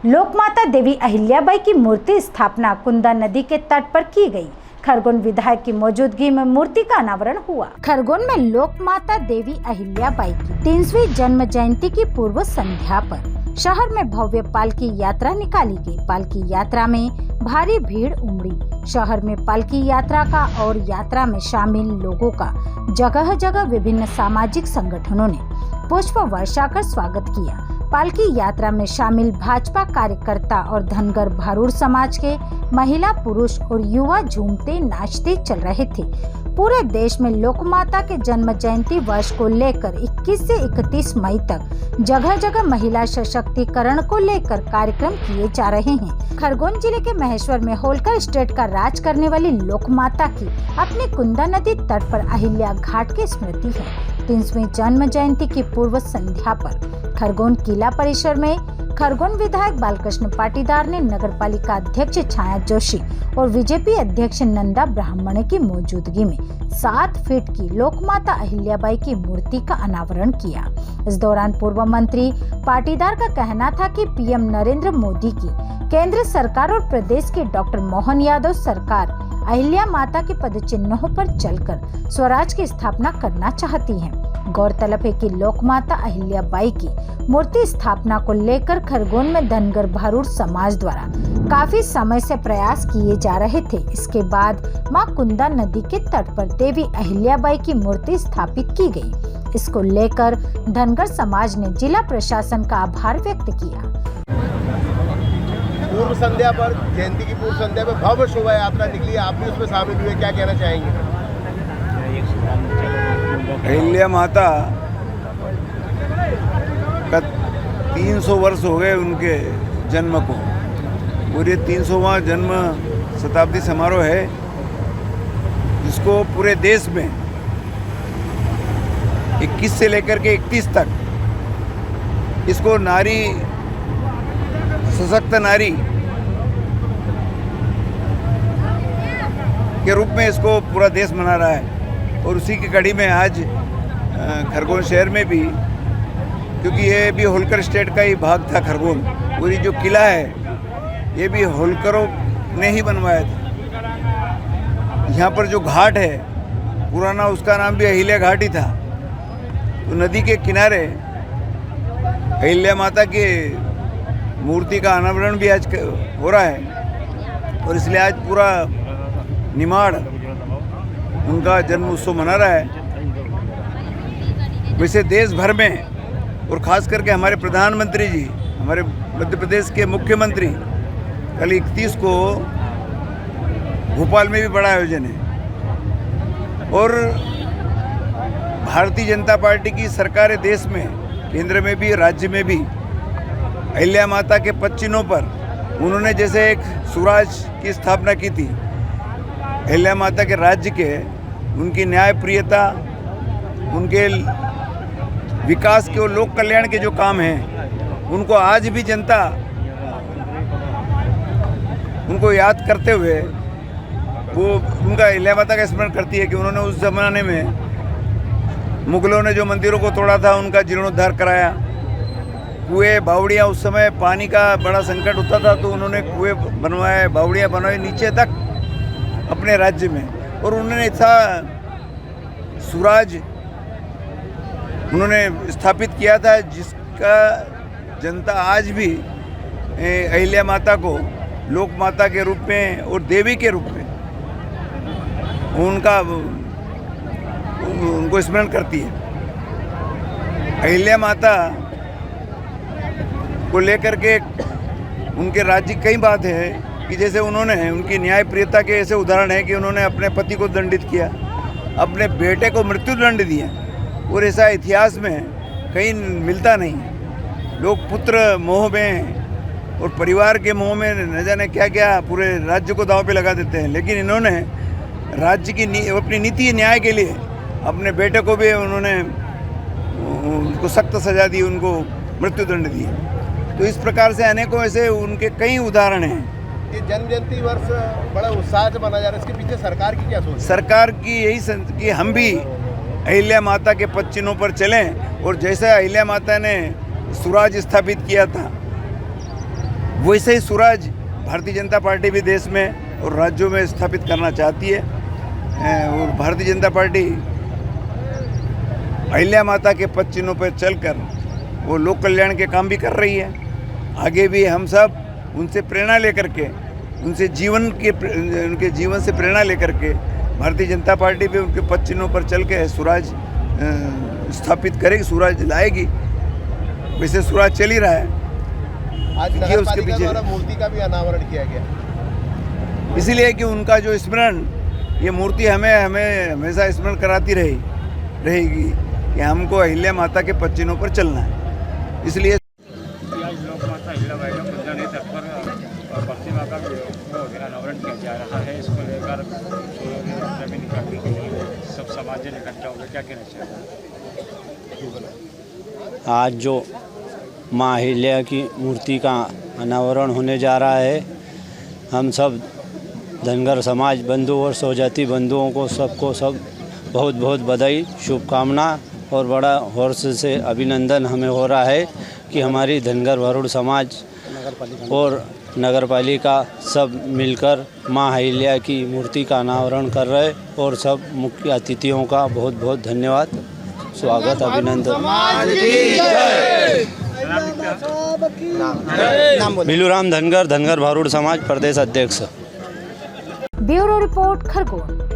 लोकमाता देवी अहिल्याबाई की मूर्ति स्थापना कुंदा नदी के तट पर की गई। खरगोन विधायक की मौजूदगी में मूर्ति का अनावरण हुआ। खरगोन में लोकमाता देवी अहिल्याबाई की 300वीं जन्म जयंती की पूर्व संध्या पर शहर में भव्य पालकी यात्रा निकाली गई। पालकी यात्रा में भारी भीड़ उमड़ी। शहर में पालकी यात्रा का और यात्रा में शामिल लोगों का जगह जगह विभिन्न सामाजिक संगठनों ने पुष्प वर्षा कर स्वागत किया। पालकी यात्रा में शामिल भाजपा कार्यकर्ता और धनगर भारूड समाज के महिला, पुरुष और युवा झूमते नाचते चल रहे थे। पूरे देश में लोकमाता के जन्म जयंती वर्ष को लेकर 21 से 31 मई तक जगह जगह महिला सशक्तिकरण को लेकर कार्यक्रम किए जा रहे हैं। खरगोन जिले के महेश्वर में होलकर स्टेट का राज करने वाली लोकमाता की अपनी कुंदा नदी तट पर अहिल्या घाट की स्मृति है। 300वीं जन्म जयंती की पूर्व संध्या पर खरगोन किला परिसर में खरगोन विधायक बालकृष्ण पाटीदार ने नगर पालिका अध्यक्ष छाया जोशी और बीजेपी अध्यक्ष नंदा ब्राह्मणे की मौजूदगी में 7 फीट की लोकमाता अहिल्याबाई की मूर्ति का अनावरण किया। इस दौरान पूर्व मंत्री पाटीदार का कहना था कि पीएम नरेंद्र मोदी की केंद्र सरकार और प्रदेश की डॉक्टर मोहन यादव सरकार अहिल्या माता के पद चिन्हों पर चलकर स्वराज की स्थापना करना चाहती है। गौरतलब है कि लोकमाता अहिल्याबाई की मूर्ति स्थापना को लेकर खरगोन में धनगर भारूड समाज द्वारा काफी समय से प्रयास किए जा रहे थे। इसके बाद मां कुंदा नदी के तट पर देवी अहिल्याबाई की मूर्ति स्थापित की गई। इसको लेकर धनगर समाज ने जिला प्रशासन का आभार व्यक्त किया। पूर्व संध्या पर, जयंती की पूर्व संध्या पर भव्य शोभा यात्रा निकली, आप भी उसमें शामिल हुए, क्या कहना चाहेंगे? अहिल्या माता का 300 वर्ष हो गए उनके जन्म को, और ये 300वां जन्म शताब्दी समारोह है जिसको पूरे देश में 21 से लेकर के 31 तक इसको नारी सशक्त नारी के रूप में इसको पूरा देश मना रहा है। और उसी की कड़ी में आज खरगोन शहर में भी, क्योंकि ये भी होलकर स्टेट का ही भाग था खरगोन, और ये जो किला है ये भी होलकरों ने ही बनवाया था। यहाँ पर जो घाट है पुराना, उसका नाम भी अहिल्या घाट ही था। तो नदी के किनारे अहिल्या माता के मूर्ति का अनावरण भी आज हो रहा है, और इसलिए आज पूरा निमाड़ उनका जन्म उत्सव मना रहा है। वैसे देश भर में और ख़ास करके हमारे प्रधानमंत्री जी, हमारे मध्य प्रदेश के मुख्यमंत्री, कल 31 को भोपाल में भी बड़ा आयोजन है। और भारतीय जनता पार्टी की सरकार देश में, केंद्र में भी, राज्य में भी अहिल्या माता के पद चिन्हों पर उन्होंने जैसे एक स्वराज की स्थापना की थी, अहिल्या माता के राज्य के, उनकी न्यायप्रियता, उनके विकास के और लोक कल्याण के जो काम हैं, उनको आज भी जनता उनको याद करते हुए वो उनका अहिल्या माता का स्मरण करती है कि उन्होंने उस जमाने में मुगलों ने जो मंदिरों को तोड़ा था उनका जीर्णोद्धार कराया। कुएं, बावड़ियाँ, उस समय पानी का बड़ा संकट होता था तो उन्होंने कुएं बनवाए, बावड़ियाँ बनवाई नीचे तक अपने राज्य में, और उन्होंने ऐसा स्वराज उन्होंने स्थापित किया था जिसका जनता आज भी अहिल्या माता को लोक माता के रूप में और देवी के रूप में उनको स्मरण करती है। अहिल्या माता को लेकर के उनके राज्य की कई बात है कि जैसे उन्होंने, उनकी न्यायप्रियता के ऐसे उदाहरण है कि उन्होंने अपने पति को दंडित किया, अपने बेटे को मृत्युदंड दिया, और ऐसा इतिहास में कहीं मिलता नहीं। लोग पुत्र मोह में और परिवार के मोह में न जाने क्या क्या पूरे राज्य को दांव पे लगा देते हैं, लेकिन इन्होंने राज्य की अपनी नीति न्याय के लिए अपने बेटे को भी उन्होंने उनको सख्त सजा दी, उनको मृत्युदंड दिया। तो इस प्रकार से अनेकों ऐसे उनके कई उदाहरण हैं। ये जन्म जयंती वर्ष बड़ा उत्साह से मनाया जा रहा है, इसके पीछे सरकार की क्या सोच? सरकार की यही कि हम भी अहिल्या माता के पद चिन्हों पर चलें, और जैसे अहिल्या माता ने स्वराज स्थापित किया था वैसे ही स्वराज भारतीय जनता पार्टी भी देश में और राज्यों में स्थापित करना चाहती है। और भारतीय जनता पार्टी अहिल्या माता के पद चिन्हों पर चलकर वो लोक कल्याण के काम भी कर रही है। आगे भी हम सब उनसे प्रेरणा लेकर के, उनके जीवन से प्रेरणा लेकर के भारतीय जनता पार्टी भी उनके पद चिन्हों पर चल के स्वराज स्थापित करेगी, स्वराज लाएगी। वैसे स्वराज चल ही रहा है। आज नगर पालिका द्वारा मूर्ति का भी अनावरण किया गया, इसीलिए कि उनका जो स्मरण, ये मूर्ति हमें हमेशा स्मरण कराती रहेगी कि हमको अहिल्या माता के पद चिन्हों पर चलना है। इसलिए लोक माता अहिल्याबाई का कुंदन तत्पर और प्रतिमा का अनावरण किया जा रहा है। इसको लेकर जमीन निकालने के लिए सब समाज जन इकट्ठा हो गए, क्या कहना चाहिए? आज जो माँ अहिल्या की मूर्ति का अनावरण होने जा रहा है, हम सब धनगर समाज बंधु और स्वजाति बंधुओं को सबको बहुत बहुत बधाई, शुभकामना और बड़ा हर्ष से अभिनंदन हमें हो रहा है कि हमारी धनगर वरुण समाज और नगर पालिका सब मिलकर माँ अहिल्या की मूर्ति का अनावरण कर रहे और सब मुख्य अतिथियों का बहुत बहुत धन्यवाद, स्वागत, अभिनंदन। बिलूराम धनगर, धनगर भारूड समाज प्रदेश अध्यक्ष। Bureau report, Khargone.